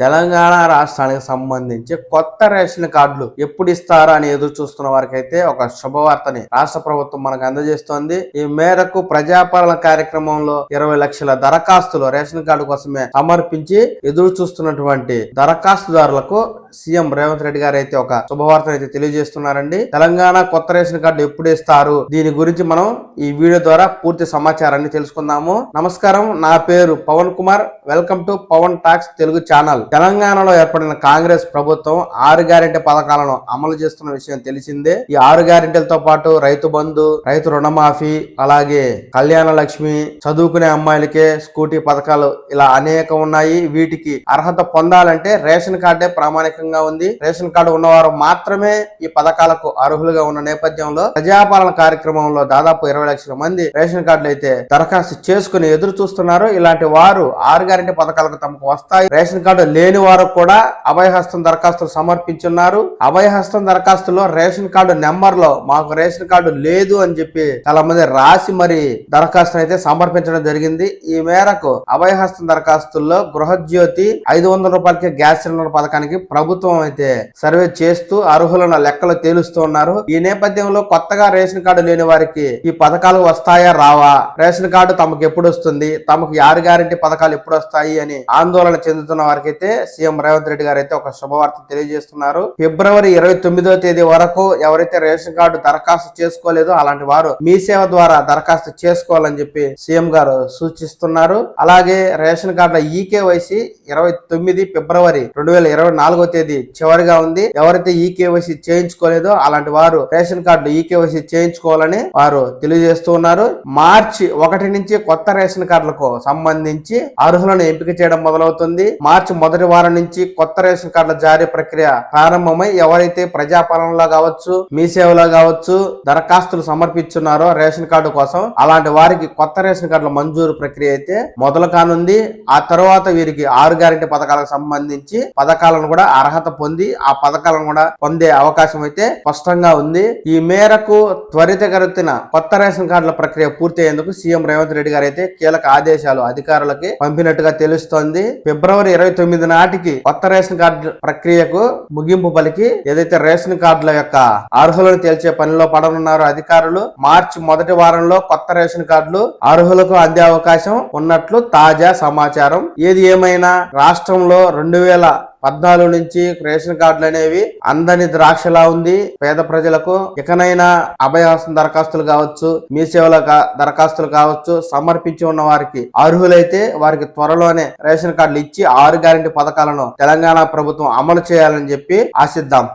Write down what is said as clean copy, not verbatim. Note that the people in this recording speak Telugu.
తెలంగాణ రాష్ట్రానికి సంబంధించి కొత్త రేషన్ కార్డులు ఎప్పుడు ఇస్తారా అని ఎదురు చూస్తున్న వారికైతే ఒక శుభవార్తని రాష్ట్ర ప్రభుత్వం మనకు అందజేస్తోంది. ఈ మేరకు ప్రజాపాలన కార్యక్రమంలో 20 లక్షల దరఖాస్తులు రేషన్ కార్డు కోసమే సమర్పించి ఎదురు చూస్తున్నటువంటి దరఖాస్తుదారులకు సీఎం రేవంత్ రెడ్డి గారు అయితే ఒక శుభవార్తను అయితే తెలియజేస్తున్నారండి. తెలంగాణ కొత్త రేషన్ కార్డు ఎప్పుడు ఇస్తారు, దీని గురించి మనం ఈ వీడియో ద్వారా పూర్తి సమాచారాన్ని తెలుసుకుందాము. నమస్కారం, నా పేరు Pavan Kumar. Welcome to Pavan talks Telugu channel. తెలంగాణలో ఏర్పడిన కాంగ్రెస్ ప్రభుత్వం 6 గ్యారెంటీ పథకాలను అమలు చేస్తున్న విషయం తెలిసిందే. ఈ 6 గ్యారెంటీలతో పాటు రైతు బంధు, రైతు రుణమాఫీ, అలాగే కళ్యాణ లక్ష్మి, చదువుకునే అమ్మాయిలకే స్కూటీ పథకాలు, ఇలా అనేక ఉన్నాయి. వీటికి అర్హత పొందాలంటే రేషన్ కార్డే ప్రామాణికంగా ఉంది. రేషన్ కార్డు ఉన్నవారు మాత్రమే ఈ పథకాలకు అర్హులుగా ఉన్న నేపథ్యంలో ప్రజాపాలన కార్యక్రమంలో దాదాపు 20 లక్షల మంది రేషన్ కార్డులు అయితే దరఖాస్తు చేసుకుని ఎదురు చూస్తున్నారు. ఇలాంటి వారు 6 గ్యారెంటీ పథకాలకు తమకు వస్తాయి. రేషన్ కార్డు లేని వారు కూడా అభయహస్తం దరఖాస్తులు సమర్పించున్నారు. అభయహస్తం దరఖాస్తులో రేషన్ కార్డు నెంబర్ లో మాకు రేషన్ కార్డు లేదు అని చెప్పి చాలా మంది రాసి మరి దరఖాస్తును అయితే సమర్పించడం జరిగింది. ఈ మేరకు అభయహస్తం దరఖాస్తుల్లో గృహజ్యోతి 500 రూపాయలకి గ్యాస్ సిలిండర్ పథకానికి ప్రభుత్వం అయితే సర్వే చేస్తూ అర్హులను లెక్కలు తేలుస్తూ ఉన్నారు. ఈ నేపథ్యంలో కొత్తగా రేషన్ కార్డు లేని వారికి ఈ పథకాలు వస్తాయా రావా, రేషన్ కార్డు తమకు ఎప్పుడు వస్తుంది, తమకు 6 గ్యారెంటీ పథకాలు ఎప్పుడు వస్తాయి అని ఆందోళన చెందుతున్న వారికి అయితే సీఎం రేవంత్ రెడ్డి గారు అయితే ఒక శుభవార్త తెలియజేస్తున్నారు. ఫిబ్రవరి 29వ తేదీ వరకు ఎవరైతే రేషన్ కార్డు దరఖాస్తు చేసుకోలేదో అలాంటి వారు మీ సేవ ద్వారా దరఖాస్తు చేసుకోవాలని చెప్పి సీఎం గారు సూచిస్తున్నారు. అలాగే రేషన్ కార్డుల ఈకేవైసీ 29 ఫిబ్రవరి 2024వ తేదీ చివరిగా ఉంది. ఎవరైతే ఈకేవైసీ చేయించుకోలేదో అలాంటి వారు రేషన్ కార్డు ఈకేవైసీ చేయించుకోవాలని వారు తెలియజేస్తూ ఉన్నారు. మార్చి 1 నుంచి కొత్త రేషన్ కార్డులకు సంబంధించి అర్హులను ఎంపిక చేయడం మొదలవుతుంది. మార్చి మొదటి వారం నుంచి కొత్త రేషన్ కార్డుల జారీ ప్రక్రియ ప్రారంభమై ఎవరైతే ప్రజాపాలనలో కావచ్చు, మీ సేవలో కావచ్చు దరఖాస్తులు సమర్పించున్నారో రేషన్ కార్డు కోసం అలాంటి వారికి కొత్త రేషన్ కార్డుల మంజూరు ప్రక్రియ అయితే మొదలు కానుంది. ఆ తర్వాత వీరికి 6 గ్యారెంటీ పథకాలకు సంబంధించి పథకాలను కూడా అర్హత పొంది ఆ పథకాలను కూడా పొందే అవకాశం అయితే స్పష్టంగా ఉంది. ఈ మేరకు త్వరితగతిన కొత్త రేషన్ కార్డుల ప్రక్రియ పూర్తయ్యేందుకు సీఎం రేవంత్ రెడ్డి గారు అయితే కీలక ఆదేశాలు అధికారులకి పంపినట్టుగా తెలుస్తోంది. ఫిబ్రవరి 29 నాటికి కొత్త రేషన్ కార్డు ప్రక్రియకు ముగింపు పలికి ఏదైతే రేషన్ కార్డుల యొక్క అర్హులను తేల్చే పనిలో పడనున్నారో అధికారులు, మార్చి మొదటి వారంలో కొత్త రేషన్ కార్డులు అర్హులకు అందే అవకాశం ఉన్నట్లు తాజా సమాచారం. ఏది ఏమైనా రాష్ట్రంలో 2014 నుంచి రేషన్ కార్డులు అనేవి అందని ద్రాక్షలా ఉంది. పేద ప్రజలకు ఇకనైనా అభయహస్తం దరఖాస్తులు కావచ్చు, మీ సేవల దరఖాస్తులు కావచ్చు సమర్పించి ఉన్న వారికి అర్హులైతే వారికి త్వరలోనే రేషన్ కార్డులు ఇచ్చి 6 గ్యారెంటీ పథకాలను తెలంగాణ ప్రభుత్వం అమలు చేయాలని చెప్పి ఆశిద్దాం.